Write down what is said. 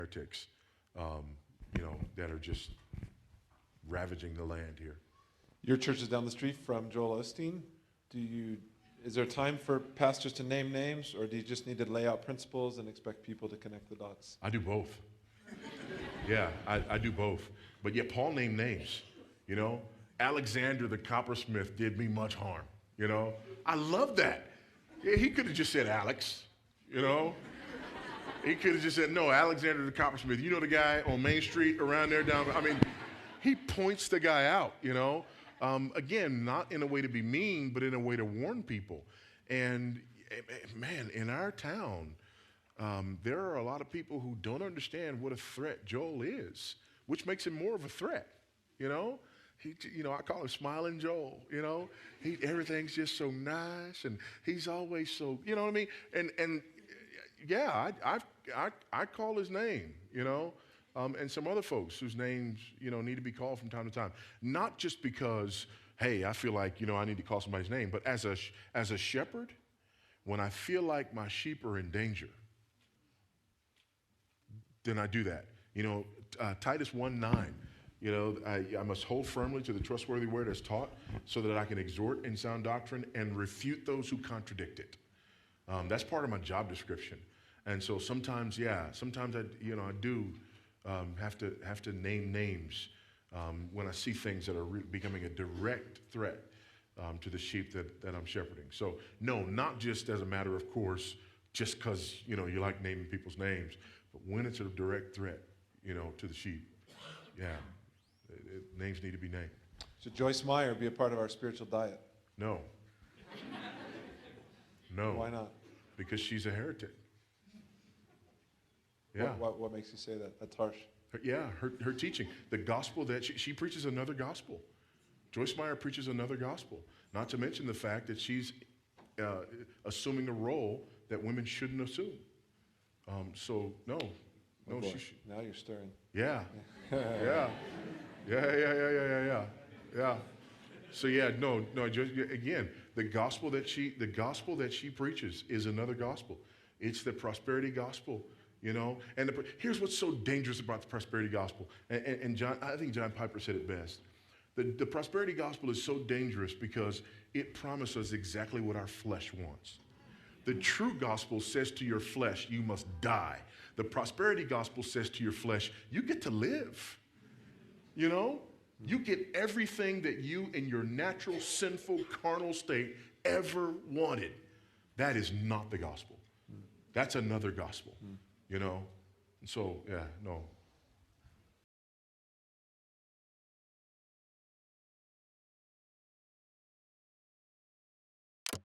heretics, that are just ravaging the land here. Your church is down the street from Joel Osteen. Is there time for pastors to name names, or do you just need to lay out principles and expect people to connect the dots? I do both. Yeah, I do both. But yet Paul named names, Alexander the coppersmith did me much harm, I love that. Yeah, he could have just said Alex, He could have just said, no, Alexander the coppersmith. You know the guy on Main Street around there he points the guy out, Again, not in a way to be mean, but in a way to warn people. And man, in our town, there are a lot of people who don't understand what a threat Joel is, which makes him more of a threat, I call him Smiling Joel, everything's just so nice, and he's always so, you know what I mean? And yeah, I call his name, and some other folks whose names, need to be called from time to time. Not just because, hey, I feel like, I need to call somebody's name, but as a shepherd, when I feel like my sheep are in danger, then I do that. Titus 1:9, I must hold firmly to the trustworthy word as taught, so that I can exhort in sound doctrine and refute those who contradict it. That's part of my job description. And so sometimes I do have to name names when I see things that are becoming a direct threat to the sheep that I'm shepherding. So no, not just as a matter of course, just because you like naming people's names, but when it's a direct threat, to the sheep, names need to be named. Should Joyce Meyer be a part of our spiritual diet? No. No. Why not? Because she's a heretic. Yeah. What makes you say that? That's harsh. Her teaching, the gospel that she preaches another gospel. Joyce Meyer preaches another gospel. Not to mention the fact that she's assuming a role that women shouldn't assume. So no, now you're stirring. Yeah. Yeah. So again, the gospel that she preaches is another gospel. It's the prosperity gospel, And here's what's so dangerous about the prosperity gospel. And John, I think John Piper said it best. The prosperity gospel is so dangerous because it promises exactly what our flesh wants. The true gospel says to your flesh, you must die. The prosperity gospel says to your flesh, you get to live. You get everything that you in your natural, sinful, carnal state ever wanted. That is not the gospel. That's another gospel, And so, no.